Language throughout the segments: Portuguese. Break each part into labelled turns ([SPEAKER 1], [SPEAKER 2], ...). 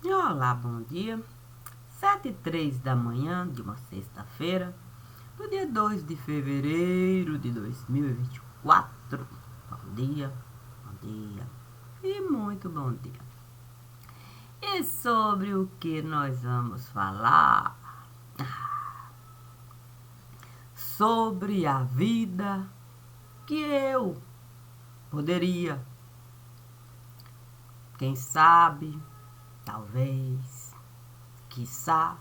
[SPEAKER 1] Olá, bom dia. 7h03 da manhã de uma sexta-feira, do dia 2 de fevereiro de 2024. Bom dia e muito bom dia. E sobre o que nós vamos falar? Sobre a vida que eu poderia, quem sabe, talvez, quiçá,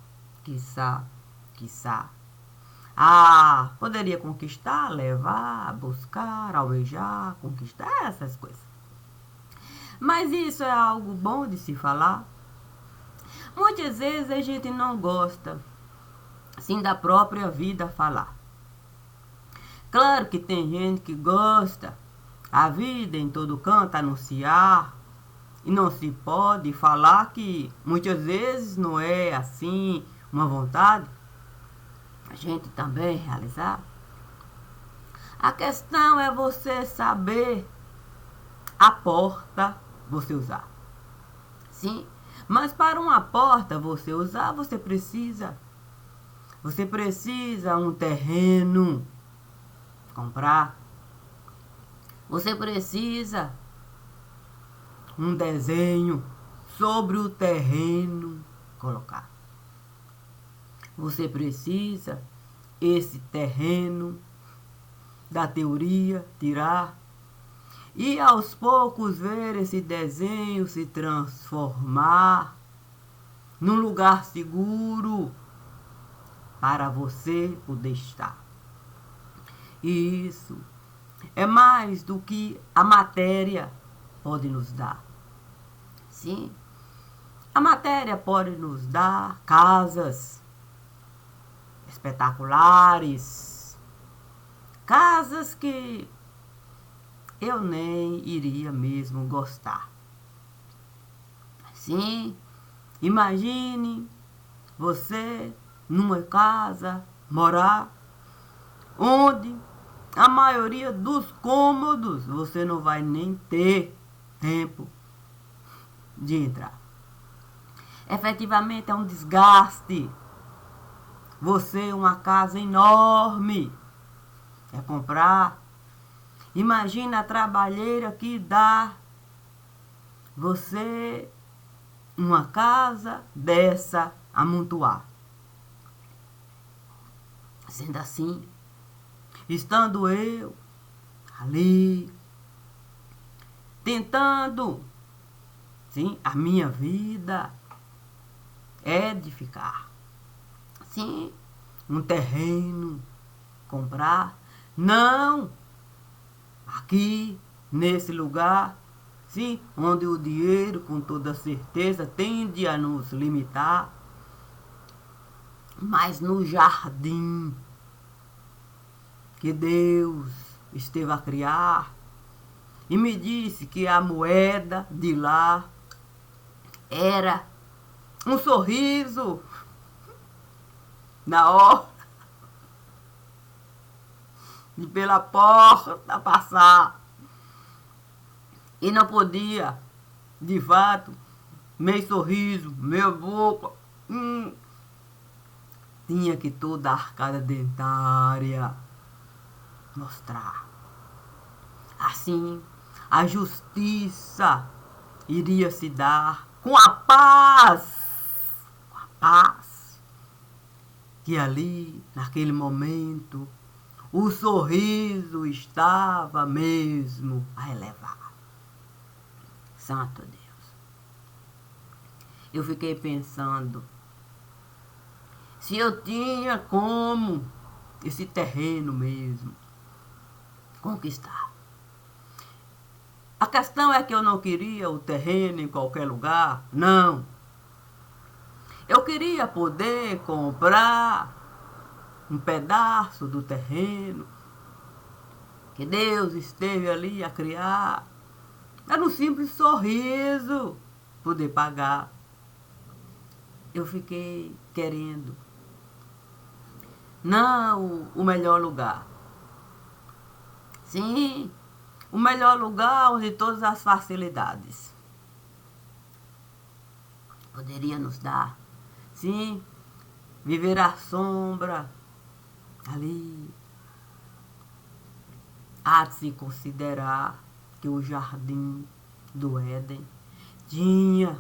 [SPEAKER 1] poderia conquistar, levar, buscar, almejar, conquistar, essas coisas. Mas isso é algo bom de se falar. Muitas vezes a gente não gosta, assim, da própria vida falar. Claro que tem gente que gosta, a vida em todo canto anunciar, e não se pode falar que muitas vezes não é assim uma vontade a gente também realizar. A questão é você saber a porta você usar. Sim, mas para uma porta você usar, você precisa um terreno comprar. Você precisa um desenho sobre o terreno colocar. Você precisa esse terreno da teoria tirar e aos poucos ver esse desenho se transformar num lugar seguro para você poder estar. E isso é mais do que a matéria pode nos dar. Sim, a matéria pode nos dar casas espetaculares, casas que eu nem iria mesmo gostar. Sim, imagine você numa casa morar onde a maioria dos cômodos você não vai nem ter tempo de entrar. Efetivamente é um desgaste. Você, uma casa enorme, quer comprar. Imagina a trabalheira que dá você uma casa dessa amontoar. Sendo assim, estando eu ali, tentando, sim, a minha vida edificar. Sim, um terreno, comprar. Não, aqui, nesse lugar, sim, onde o dinheiro, com toda certeza, tende a nos limitar. Mas no jardim que Deus esteve a criar, e me disse que a moeda de lá era um sorriso na hora de pela porta passar. E não podia, de fato, meu sorriso, minha boca, tinha que toda a arcada dentária mostrar. Assim, a justiça iria se dar com a paz que ali, naquele momento, o sorriso estava mesmo a elevar. Santo Deus. Eu fiquei pensando se eu tinha como esse terreno mesmo conquistar. A questão é que eu não queria o terreno em qualquer lugar, não. Eu queria poder comprar um pedaço do terreno que Deus esteve ali a criar. Era um simples sorriso poder pagar. Eu fiquei querendo. Não o melhor lugar. Sim, o melhor lugar onde todas as facilidades. poderia nos dar. Sim, viver à sombra ali. Há de se considerar que o jardim do Éden tinha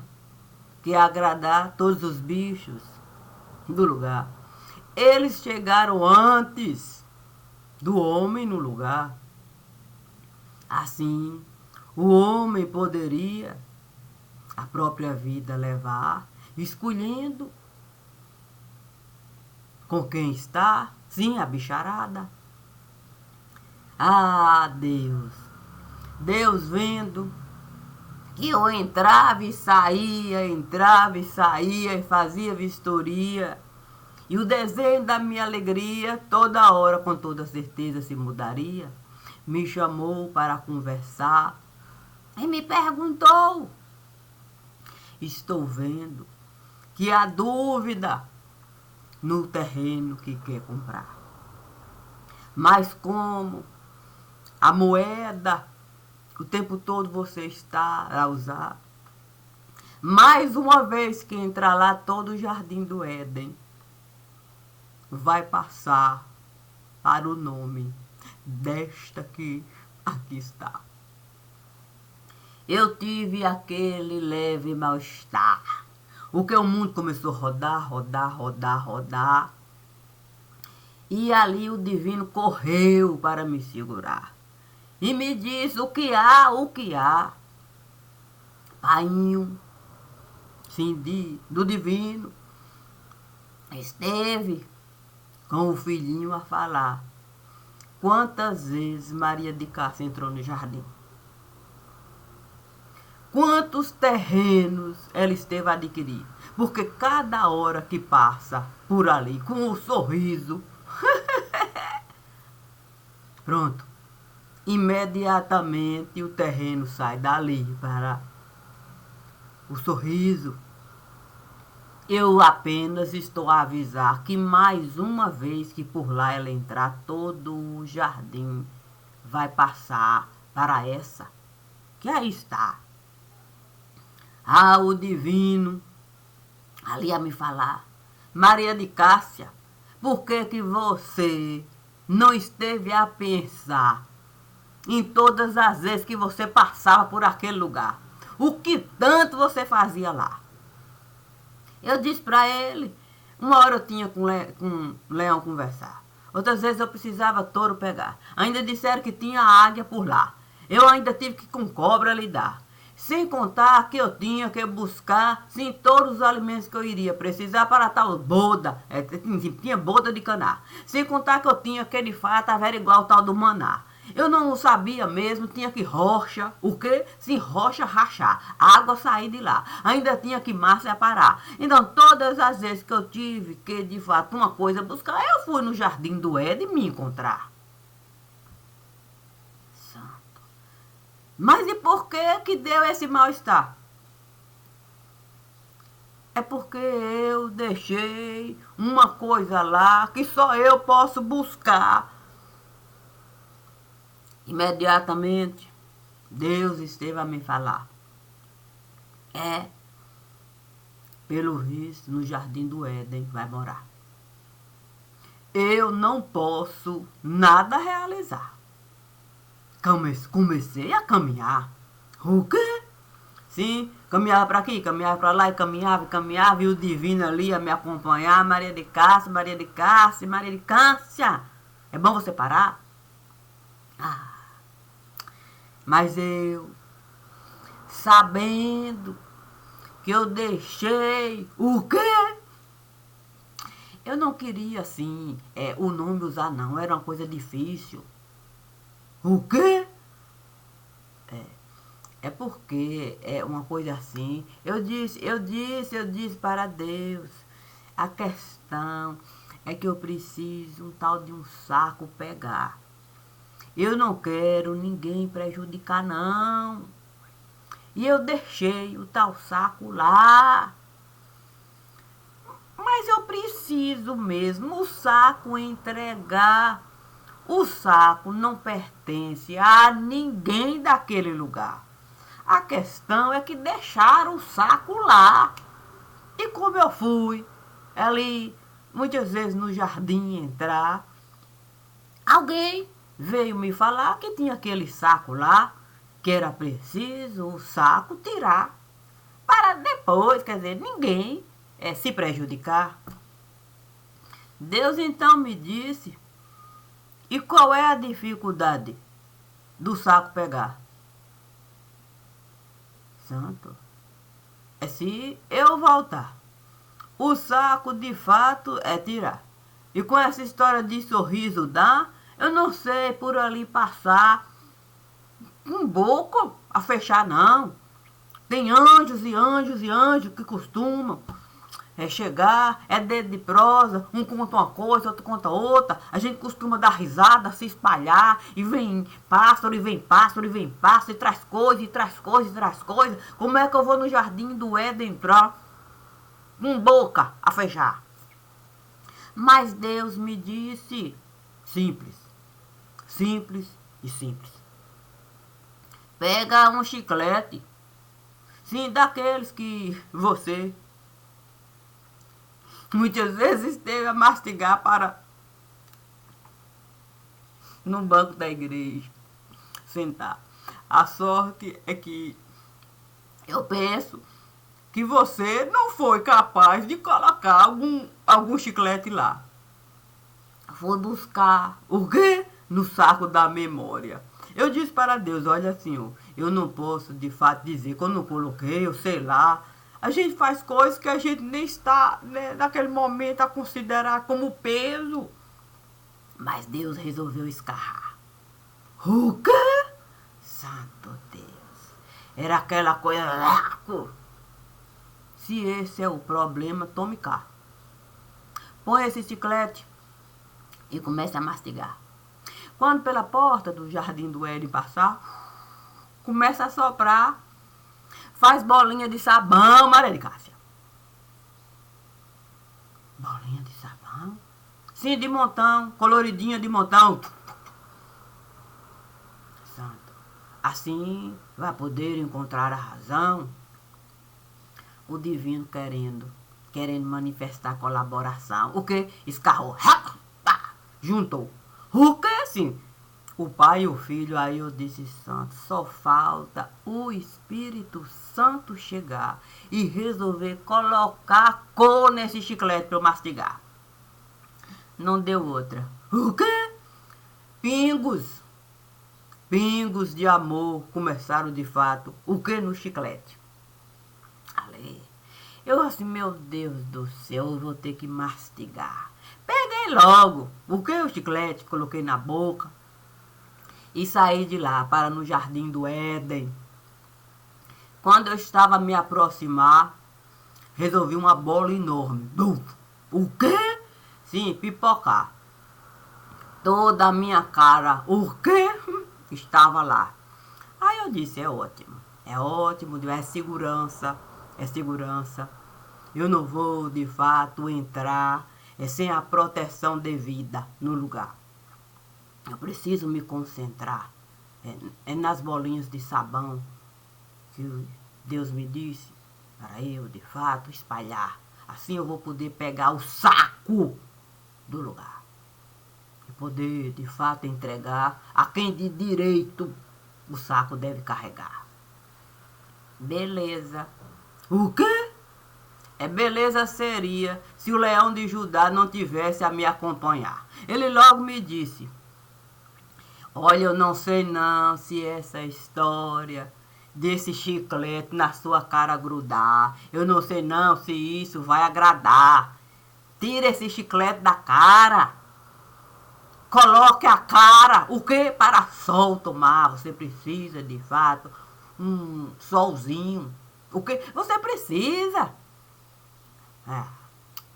[SPEAKER 1] que agradar todos os bichos do lugar. Eles chegaram antes do homem no lugar. Assim, o homem poderia a própria vida levar, escolhendo com quem está, sim, a bicharada. Ah, Deus! Deus vendo que eu entrava e saía e fazia vistoria. E o desenho da minha alegria, toda hora, com toda certeza, se mudaria. Me chamou para conversar e me perguntou: estou vendo que há dúvida no terreno que quer comprar. Mas como a moeda, o tempo todo você está a usar, mais uma vez que entrar lá, todo o jardim do Éden vai passar para o nome desta que aqui está. Eu tive aquele leve mal-estar. O que o mundo começou a rodar. E ali o divino correu para me segurar. E me disse: o que há? Painho, sim, do divino, esteve com o filhinho a falar. Quantas vezes Maria de Cássia entrou no jardim? Quantos terrenos ela esteve a adquirir? Porque cada hora que passa por ali com um sorriso, pronto, imediatamente o terreno sai dali para o sorriso. Eu apenas estou a avisar que mais uma vez que por lá ela entrar, todo o jardim vai passar para essa que aí está. Ah, o divino ali a me falar: Maria de Cássia, por que você não esteve a pensar em todas as vezes que você passava por aquele lugar? O que tanto você fazia lá? Eu disse para ele, uma hora eu tinha com o leão conversar. Outras vezes eu precisava touro pegar. Ainda disseram que tinha águia por lá. Eu ainda tive que com cobra lidar. Sem contar que eu tinha que buscar, sim, todos os alimentos que eu iria precisar para tal boda. Tinha boda de caná. Sem contar que eu tinha que de fato averiguar o tal do maná. Eu não sabia mesmo, tinha que rocha, o quê? Sim, rocha rachar, água sair de lá. Ainda tinha que mar separar. Então, todas as vezes que eu tive que, de fato, uma coisa buscar, eu fui no jardim do Éden me encontrar. Santo. Mas e por que deu esse mal-estar? É porque eu deixei uma coisa lá que só eu posso buscar. Imediatamente, Deus esteve a me falar. Pelo visto, no jardim do Éden vai morar. Eu não posso nada realizar. Comecei a caminhar. O quê? Sim, caminhava para aqui, caminhava para lá, e caminhava, e o divino ali ia me acompanhar. Maria de Cássia. É bom você parar? Mas eu, sabendo que eu deixei o quê? Eu não queria, assim, o nome usar, não. Era uma coisa difícil. O quê? É porque é uma coisa assim. Eu disse para Deus. A questão é que eu preciso um tal de um saco pegar. Eu não quero ninguém prejudicar, não. E eu deixei o tal saco lá. Mas eu preciso mesmo o saco entregar. O saco não pertence a ninguém daquele lugar. A questão é que deixaram o saco lá. E como eu fui ali, muitas vezes no jardim entrar, alguém veio me falar que tinha aquele saco lá, que era preciso o saco tirar, para depois, quer dizer, ninguém se prejudicar. Deus então me disse, e qual é a dificuldade do saco pegar? Santo, é se eu voltar. O saco de fato é tirar. E com essa história de sorriso dá, eu não sei por ali passar um boco a fechar não. Tem anjos e anjos e anjos que costumam chegar, é dedo de prosa, um conta uma coisa, outro conta outra. A gente costuma dar risada, se espalhar, e vem pássaro, e vem pássaro, e vem pássaro, e traz coisa, e traz coisa, e traz coisa. Como é que eu vou no jardim do Éden entrar com boca a fechar? Mas Deus me disse, simples, simples e simples. Pega um chiclete, sim, daqueles que você muitas vezes teve a mastigar para no banco da igreja sentar. A sorte é que eu penso que você não foi capaz de colocar algum chiclete lá. Foi buscar o quê? No saco da memória. Eu disse para Deus, olha Senhor, eu não posso de fato dizer que eu não coloquei, eu sei lá. A gente faz coisas que a gente nem está, né, naquele momento a considerar como peso. Mas Deus resolveu escarrar. O quê? Santo Deus. Era aquela coisa... Se esse é o problema, tome cá. Põe esse chiclete e comece a mastigar. Quando pela porta do jardim do Éden passar, começa a soprar. Faz bolinha de sabão, Maria de Cássia. Bolinha de sabão? Sim, de montão, coloridinha de montão. Santo. Assim vai poder encontrar a razão. O divino querendo manifestar colaboração. O que? Escarrou. Juntou. O que? Sim. O pai e o filho, aí eu disse, santo, só falta o Espírito Santo chegar e resolver colocar cor nesse chiclete para eu mastigar. Não deu outra. O quê? Pingos de amor começaram de fato. O que no chiclete? Ali. Eu assim, meu Deus do céu, eu vou ter que mastigar. Peguei logo. O que o chiclete? Coloquei na boca. E saí de lá para no jardim do Éden. Quando eu estava a me aproximar, resolvi uma bola enorme. O quê? Sim, pipocar. Toda a minha cara, o quê? Estava lá. Aí eu disse, é ótimo, é segurança, é segurança. Eu não vou, de fato, entrar sem a proteção devida no lugar. Eu preciso me concentrar nas bolinhas de sabão que Deus me disse para eu, de fato, espalhar. Assim eu vou poder pegar o saco do lugar e poder, de fato, entregar a quem de direito o saco deve carregar. Beleza. O quê? Beleza seria se o leão de Judá não tivesse a me acompanhar. Ele logo me disse, olha, eu não sei não se essa história desse chiclete na sua cara grudar. Eu não sei não se isso vai agradar. Tira esse chiclete da cara. Coloque a cara. O que? Para sol tomar. Você precisa, de fato, um solzinho. O que? Você precisa.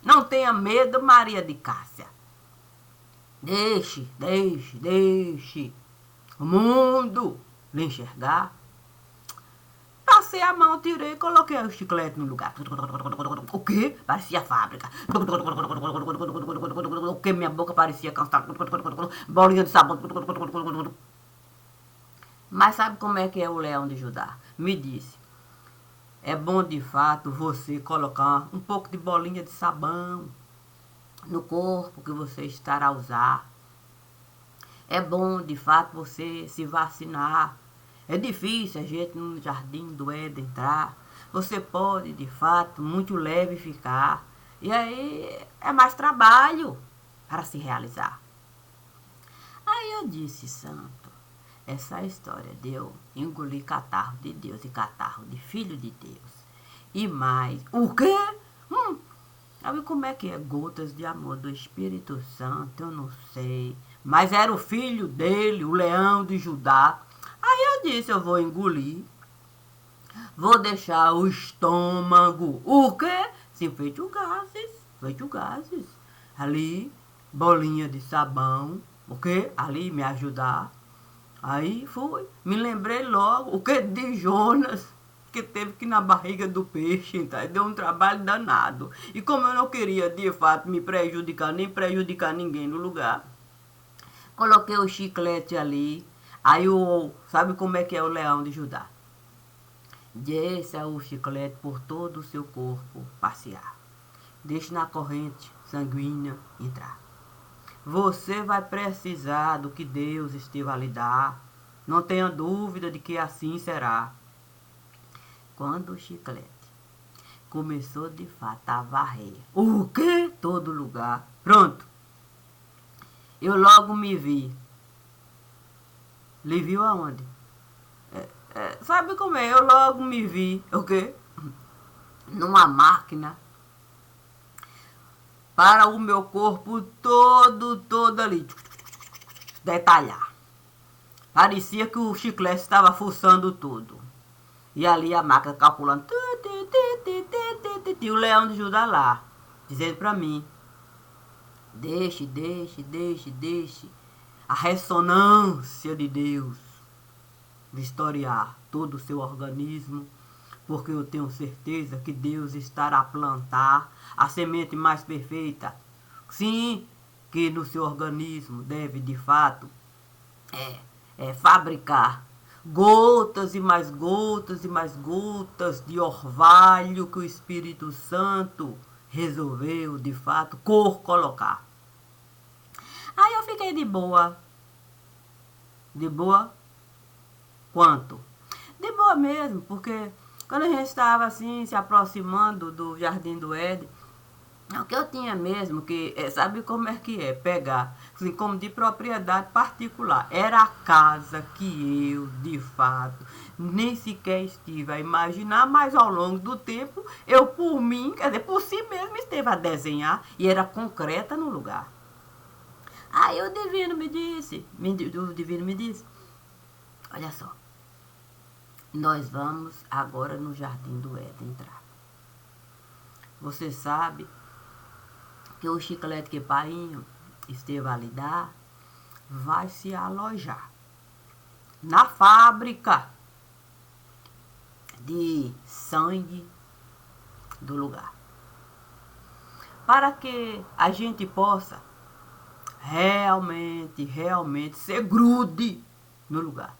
[SPEAKER 1] Não tenha medo, Maria de Cássia. Deixe o mundo lhe enxergar. Passei a mão, tirei e coloquei o chiclete no lugar. O quê? Parecia fábrica. O que? Minha boca parecia cansada. Bolinha de sabão. Mas sabe como é que é o leão de Judá? Me disse. é bom de fato você colocar um pouco de bolinha de sabão no corpo que você estará a usar. É bom de fato você se vacinar. É difícil a gente no jardim do Éden entrar. Você pode de fato muito leve ficar. E aí é mais trabalho para se realizar. Aí eu disse, santo, essa história de eu engolir catarro de Deus e catarro de filho de Deus. E mais, o quê? Sabe como é que é? Gotas de amor do Espírito Santo, eu não sei. Mas era o filho dele, o leão de Judá. Aí eu disse, eu vou engolir. Vou deixar o estômago. O quê? Sim, feito gases. Feito gases. Ali, bolinha de sabão. O quê? Ali me ajudar. Aí fui. Me lembrei logo. O quê? De Jonas. Que teve que ir na barriga do peixe, então deu um trabalho danado. E como eu não queria, de fato, me prejudicar, nem prejudicar ninguém no lugar, coloquei o chiclete ali. Aí sabe como é que é o leão de Judá? Desça o chiclete por todo o seu corpo passear. Deixe na corrente sanguínea entrar. Você vai precisar do que Deus esteve a lhe dar. Não tenha dúvida de que assim será. Quando o chiclete começou de fato a varrer. O quê? Todo lugar. Pronto. Eu logo me vi. Lhe viu aonde? Sabe como é? Eu logo me vi. O quê? Numa máquina. Para o meu corpo todo ali. Detalhar. Parecia que o chiclete estava fuçando tudo. E ali a máquina calculando. E o leão de Judá lá, dizendo para mim: deixe a ressonância de Deus vistoriar todo o seu organismo, porque eu tenho certeza que Deus estará a plantar a semente mais perfeita. Sim, que no seu organismo deve de fato fabricar gotas e mais gotas e mais gotas de orvalho que o Espírito Santo resolveu, de fato, colocar. Aí eu fiquei de boa. De boa? Quanto? De boa mesmo, porque quando a gente estava assim, se aproximando do Jardim do Éden, o que eu tinha mesmo, que sabe como é que é? Pegar, assim, como de propriedade particular. Era a casa que eu, de fato, nem sequer estive a imaginar, mas ao longo do tempo, eu por mim, quer dizer, por si mesmo, esteve a desenhar e era concreta no lugar. Aí o divino me disse, olha só, nós vamos agora no Jardim do Éden entrar. Você sabe que o chiclete que painho esteve a lhe dar vai se alojar na fábrica de sangue do lugar. Para que a gente possa realmente ser grude no lugar.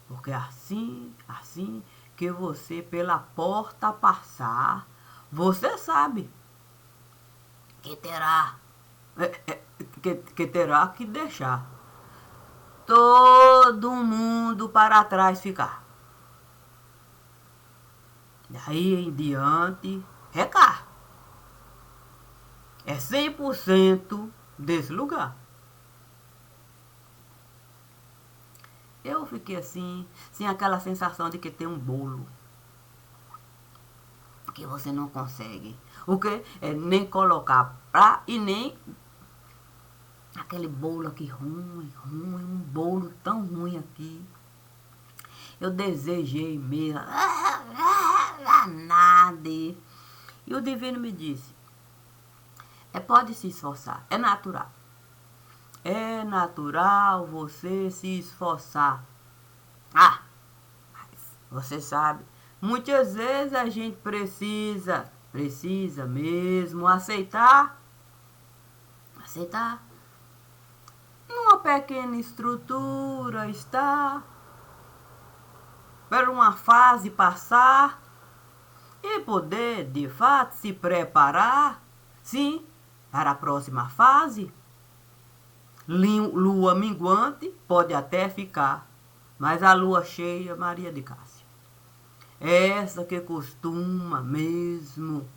[SPEAKER 1] Porque assim que você pela porta passar, você sabe que terá que deixar todo mundo para trás ficar. Daí em diante, cá. É 100% desse lugar. Eu fiquei assim, sem aquela sensação de que tem um bolo que você não consegue. O que? É nem colocar pra e nem aquele bolo aqui ruim, um bolo tão ruim aqui. Eu desejei mesmo, nada. E o divino me disse, pode se esforçar, é natural. É natural você se esforçar. Mas você sabe, muitas vezes a gente precisa mesmo aceitar numa pequena estrutura está, por uma fase passar, e poder, de fato, se preparar, sim, para a próxima fase. Lua minguante pode até ficar, mas a lua cheia, Maria de Cássia, é essa que costuma mesmo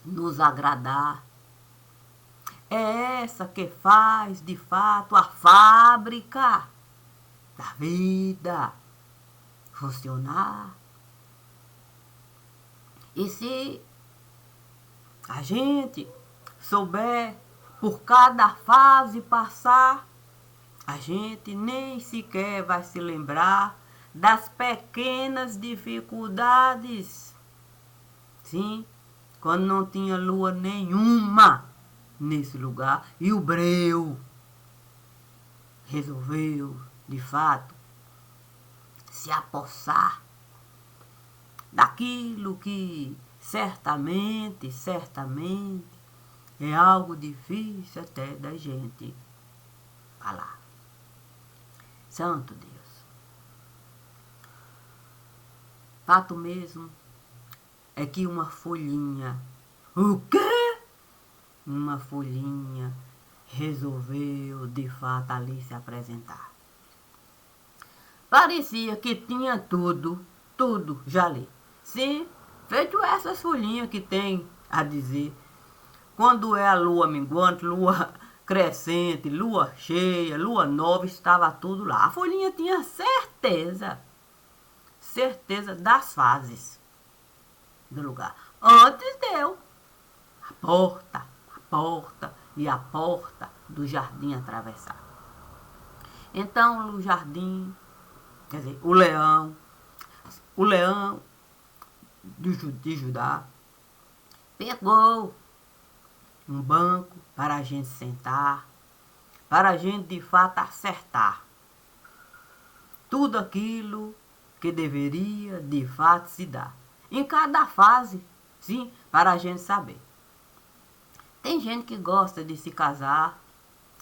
[SPEAKER 1] nos agradar. É essa que faz, de fato, a fábrica da vida funcionar. E se a gente souber por cada fase passar, a gente nem sequer vai se lembrar das pequenas dificuldades. Sim, quando não tinha lua nenhuma nesse lugar e o breu resolveu, de fato, se apossar daquilo que certamente é algo difícil até da gente falar. Santo Deus. Fato mesmo é que uma folhinha, o quê? Uma folhinha resolveu de fato ali se apresentar. Parecia que tinha tudo já ali. Sim, feito essas folhinhas que tem a dizer. Quando é a lua minguante, lua crescente, lua cheia, lua nova, estava tudo lá. A folhinha tinha certeza das fases do lugar. Antes deu a porta e a porta do jardim atravessar. Então o jardim, quer dizer, o leão de Judá pegou um banco para a gente sentar, para a gente de fato acertar tudo aquilo que deveria de fato se dar. Em cada fase, sim, para a gente saber. Tem gente que gosta de se casar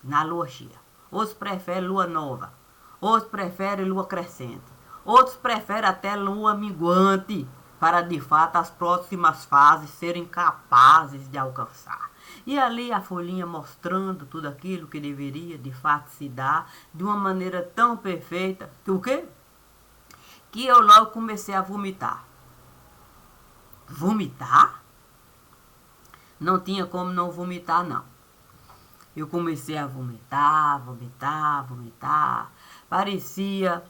[SPEAKER 1] na lua cheia. Outros preferem lua nova. Outros preferem lua crescente. Outros preferem até lua minguante, para de fato as próximas fases serem capazes de alcançar. E ali a folhinha mostrando tudo aquilo que deveria de fato se dar de uma maneira tão perfeita que o quê? Que eu logo comecei a vomitar. Vomitar? Não tinha como não vomitar, não. Eu comecei a vomitar. Parecia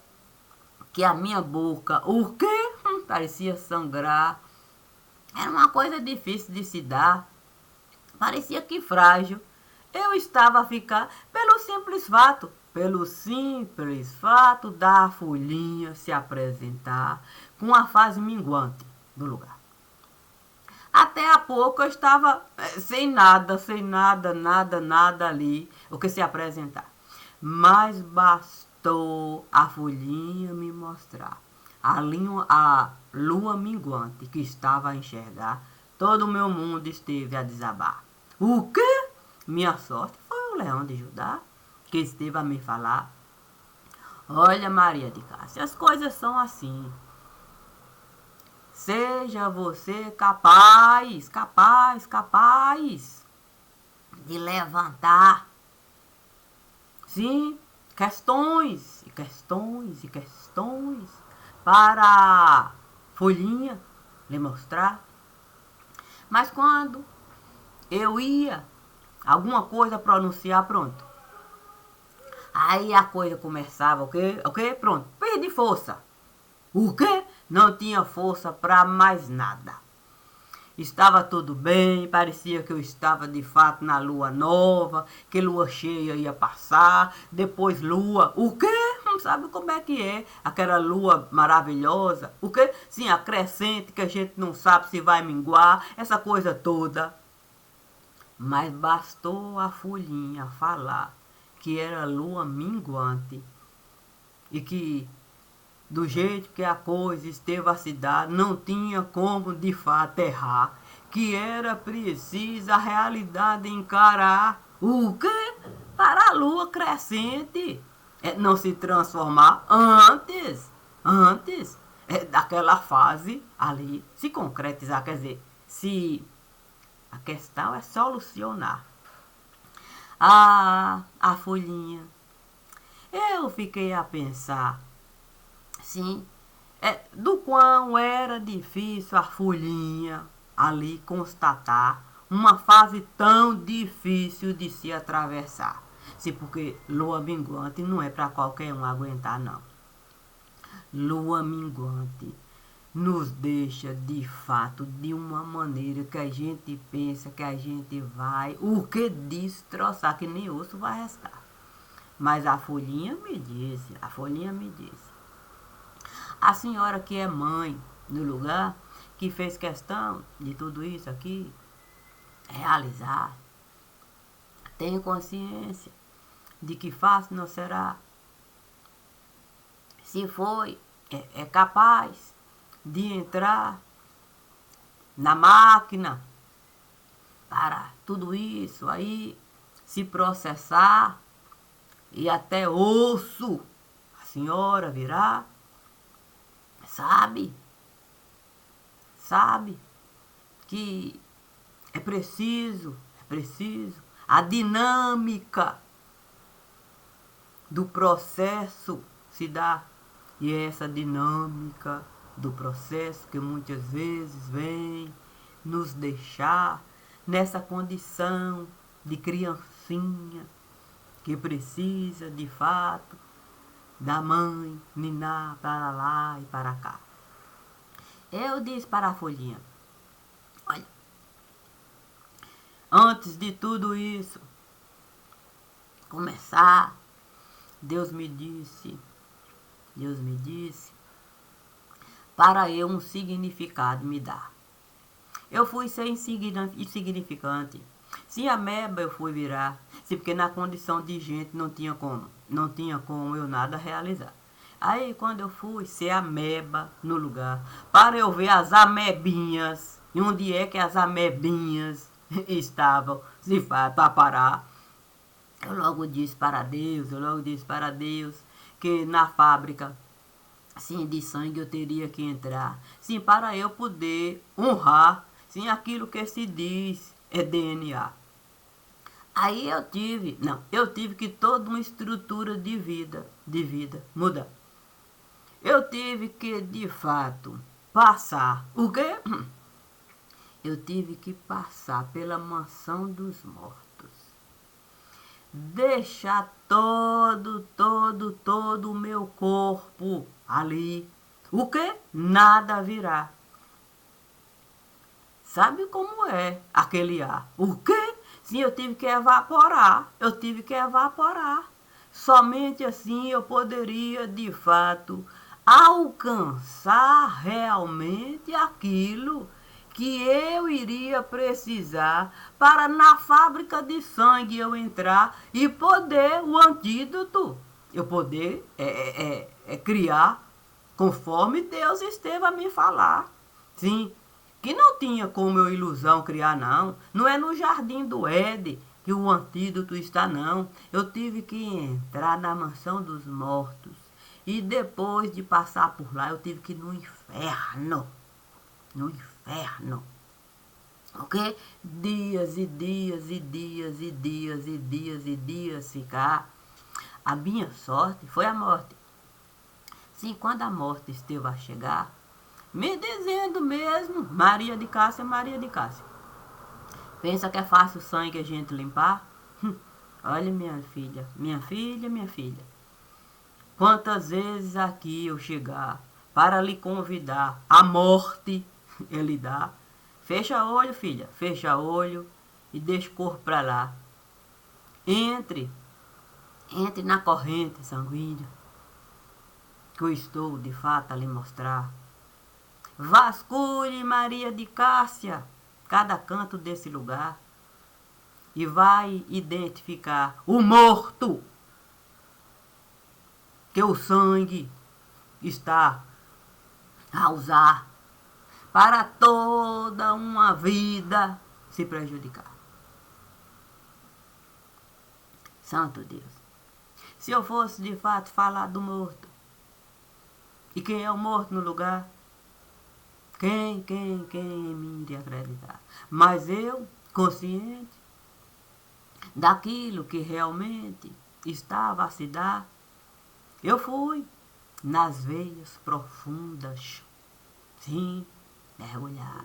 [SPEAKER 1] que a minha boca, o quê? Parecia sangrar. Era uma coisa difícil de se dar. Parecia que frágil. Eu estava a ficar pelo simples fato da folhinha se apresentar com a fase minguante do lugar. Até há pouco eu estava sem nada ali, o que se apresentar. Mas bastou a folhinha me mostrar a lua minguante que estava a enxergar, todo o meu mundo esteve a desabar. O quê? Minha sorte foi o leão de Judá, que esteve a me falar. Olha, Maria de Cássia, as coisas são assim. Seja você capaz de levantar, sim, questões para a folhinha lhe mostrar. Mas quando eu ia alguma coisa pronunciar, pronto. Aí a coisa começava, o quê? Pronto, perdi força. O quê? Não tinha força para mais nada. Estava tudo bem, parecia que eu estava de fato na lua nova, que lua cheia ia passar, depois lua, o quê? Não sabe como é que é, aquela lua maravilhosa, o quê? Sim, a crescente que a gente não sabe se vai minguar, essa coisa toda. Mas bastou a folhinha falar que era lua minguante e que do jeito que a coisa esteve a se dar, não tinha como de fato errar, que era preciso a realidade encarar. O quê? Para a lua crescente não se transformar antes daquela fase ali se concretizar, quer dizer, se a questão é solucionar. A folhinha. Eu fiquei a pensar, sim, do quão era difícil a folhinha ali constatar uma fase tão difícil de se atravessar. Sim, porque lua minguante não é para qualquer um aguentar, não. Lua minguante nos deixa de fato de uma maneira que a gente pensa que a gente vai, o que destroçar, que nem osso vai restar. Mas a folhinha me disse, a senhora que é mãe no lugar, que fez questão de tudo isso aqui, realizar, tenho consciência de que fácil não será. Se foi, é capaz de entrar na máquina para tudo isso aí se processar e até osso a senhora virá, sabe que é preciso a dinâmica do processo se dá. E é essa dinâmica do processo que muitas vezes vem nos deixar nessa condição de criancinha que precisa de fato da mãe ninar para lá e para cá. Eu disse para a folhinha, olha, antes de tudo isso começar, Deus me disse para eu um significado me dar. Eu fui ser insignificante. Se a meba eu fui virar, se porque na condição de gente não tinha como eu nada realizar. Aí quando eu fui ser a meba no lugar, para eu ver as amebinhas, e onde é que as amebinhas estavam, de fato, a parar, eu logo disse para Deus que na fábrica, sim, de sangue eu teria que entrar, sim, para eu poder honrar, sim, aquilo que se diz é DNA. Aí eu tive que toda uma estrutura de vida mudar. Eu tive que, de fato, passar, o quê? Eu tive que passar pela mansão dos mortos. Deixar todo o meu corpo ali. O que? Nada virá. Sabe como é aquele ar? O quê? Sim, eu tive que evaporar. Somente assim eu poderia, de fato, alcançar realmente aquilo que eu iria precisar para na fábrica de sangue eu entrar e poder o antídoto, eu poder criar conforme Deus esteve a me falar. Sim, que não tinha como eu ilusão criar, não. Não é no jardim do Éden que o antídoto está, não. Eu tive que entrar na mansão dos mortos. E depois de passar por lá, eu tive que ir no inferno. No inferno. Ok? Dias e dias ficar. A minha sorte foi a morte. Sim, quando a morte esteve a chegar, me dizendo mesmo, Maria de Cássia. Pensa que é fácil o sangue a gente limpar? Olha, minha filha. Quantas vezes aqui eu chegar para lhe convidar, a morte ele dá. Fecha olho, filha, fecha olho e deixa o corpo para lá. Entre na corrente sanguínea que eu estou de fato a lhe mostrar. Vasculhe, Maria de Cássia, cada canto desse lugar e vai identificar o morto que o sangue está a usar para toda uma vida se prejudicar. Santo Deus. Se eu fosse de fato falar do morto, E quem é o morto no lugar? Quem em mim iria acreditar? Mas eu, consciente daquilo que realmente estava a se dar, eu fui nas veias profundas, sim, mergulhar.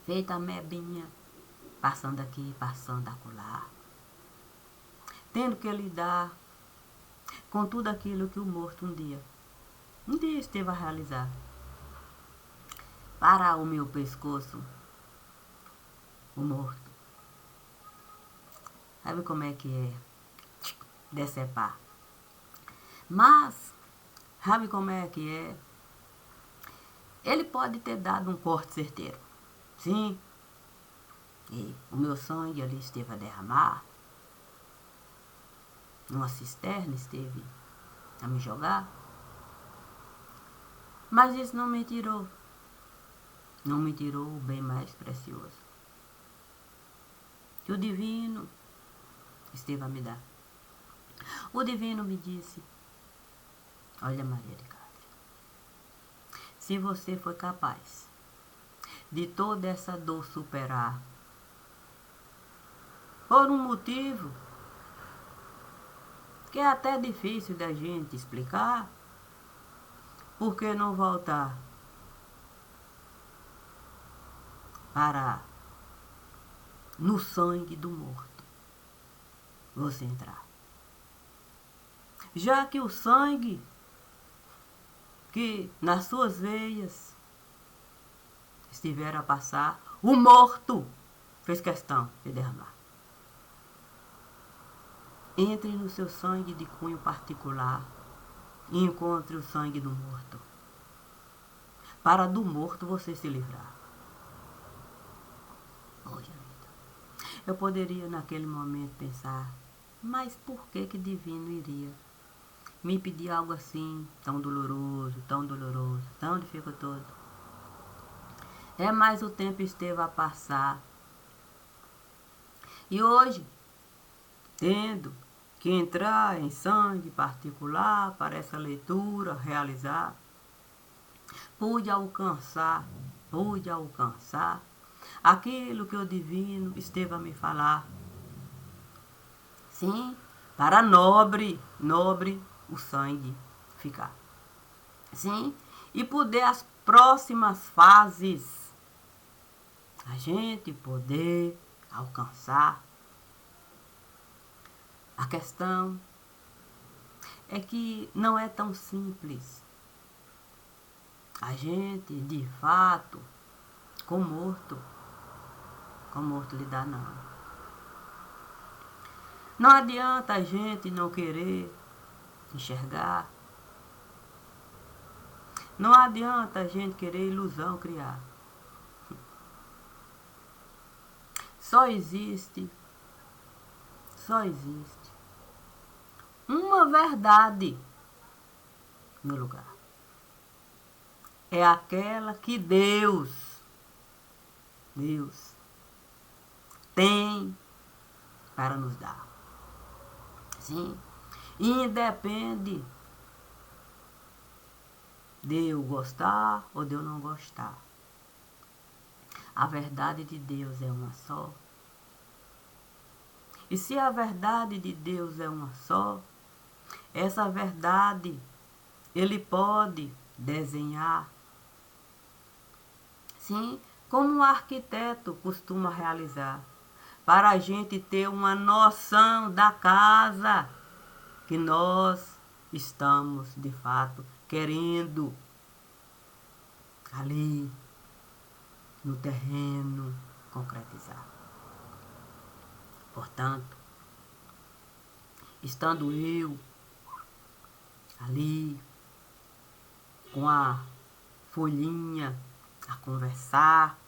[SPEAKER 1] Feita a mebinha, passando aqui, passando acolá, tendo que lidar com tudo aquilo que o morto um dia esteve a realizar. Para o meu pescoço, o morto. Sabe como é que é? Decepar. Mas, sabe como é que é? Ele pode ter dado um corte certeiro. Sim. E o meu sangue ali esteve a derramar. Numa cisterna esteve a me jogar. Mas isso não me tirou. Não me tirou o bem mais precioso que o divino esteve a me dar. O divino me disse: olha, Maria de Castro, se você foi capaz de toda essa dor superar por um motivo que é até difícil da gente explicar, por que não voltar para no sangue do morto você entrar? Já que o sangue que nas suas veias estiver a passar, o morto fez questão de derramar. Entre no seu sangue de cunho particular e encontre o sangue do morto, para do morto você se livrar. Poxa vida. Eu poderia naquele momento pensar, mas por que divino iria me pedir algo assim, tão doloroso, tão dificultoso? É mais o tempo esteve a passar. E hoje, tendo que entrar em sangue particular para essa leitura realizar, pude alcançar aquilo que o divino esteve a me falar. Sim, para nobre o sangue ficar. Sim, e poder as próximas fases a gente poder alcançar. A questão é que não é tão simples a gente, de fato, com morto lidar, não. Não adianta a gente não querer enxergar. Não adianta a gente querer ilusão criar. Só existe uma verdade no lugar. É aquela que Deus tem para nos dar. Sim, independe de eu gostar ou de eu não gostar. A verdade de Deus é uma só. E se a verdade de Deus é uma só, essa verdade ele pode desenhar, sim, como um arquiteto costuma realizar, para a gente ter uma noção da casa que nós estamos, de fato, querendo ali no terreno concretizar. Portanto, estando eu ali com a folhinha a conversar,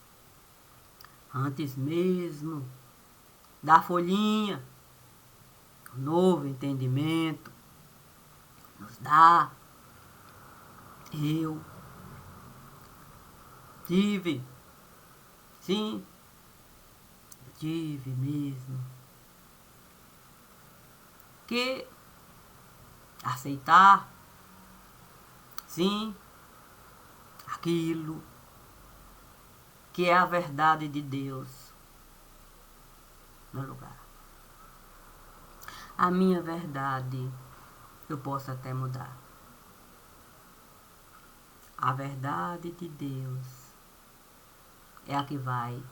[SPEAKER 1] antes mesmo da folhinha, o novo entendimento nos dá, eu tive, sim, tive mesmo que aceitar sim aquilo que é a verdade de Deus no lugar. A minha verdade eu posso até mudar. A verdade de Deus é a que vai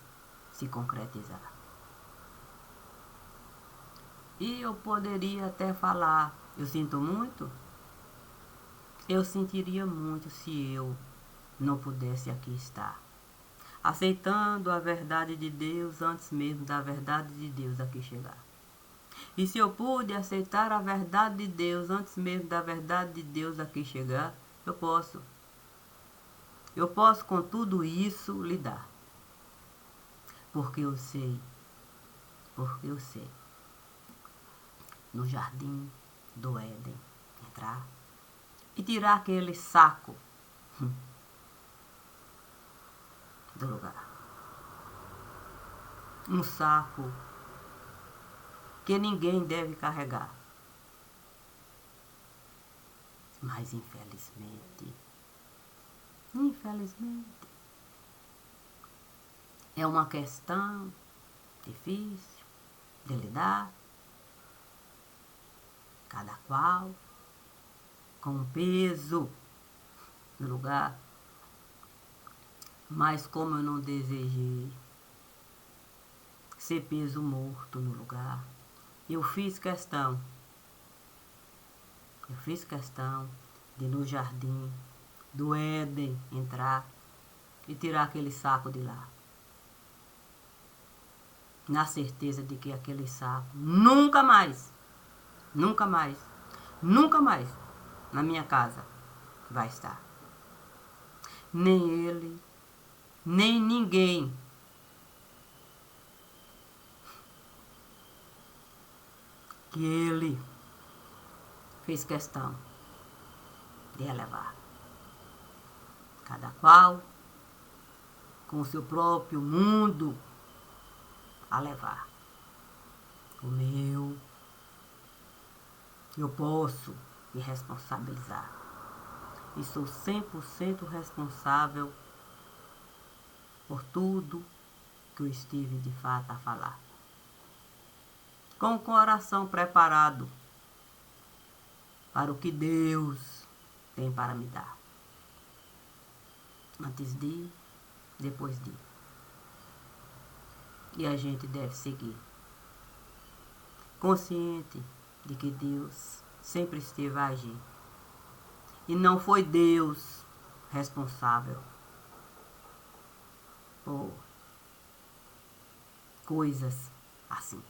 [SPEAKER 1] se concretizar. E eu poderia até falar, eu sinto muito, eu sentiria muito se eu não pudesse aqui estar, aceitando a verdade de Deus antes mesmo da verdade de Deus aqui chegar. E se eu pude aceitar a verdade de Deus antes mesmo da verdade de Deus aqui chegar, eu posso. Eu posso com tudo isso lidar. Porque eu sei, no jardim do Éden, entrar e tirar aquele saco do lugar. Um saco que ninguém deve carregar. Mas infelizmente, é uma questão difícil de lidar, cada qual com um peso no lugar. Mas como eu não desejei ser peso morto no lugar, eu fiz questão de no jardim do Éden entrar e tirar aquele saco de lá. Na certeza de que aquele saco nunca mais na minha casa vai estar. Nem ele, nem ninguém que ele fez questão de elevar. Cada qual com o seu próprio mundo a levar. O meu, eu posso me responsabilizar. E sou 100% responsável por tudo que eu estive de fato a falar. Com o coração preparado para o que Deus tem para me dar. Antes de, depois de. E a gente deve seguir. Consciente de que Deus sempre esteve a agir. E não foi Deus responsável por coisas assim.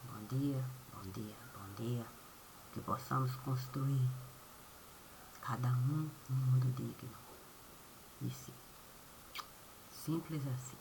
[SPEAKER 1] Bom dia, bom dia, bom dia. Que possamos construir cada um mundo digno de si. Simples assim.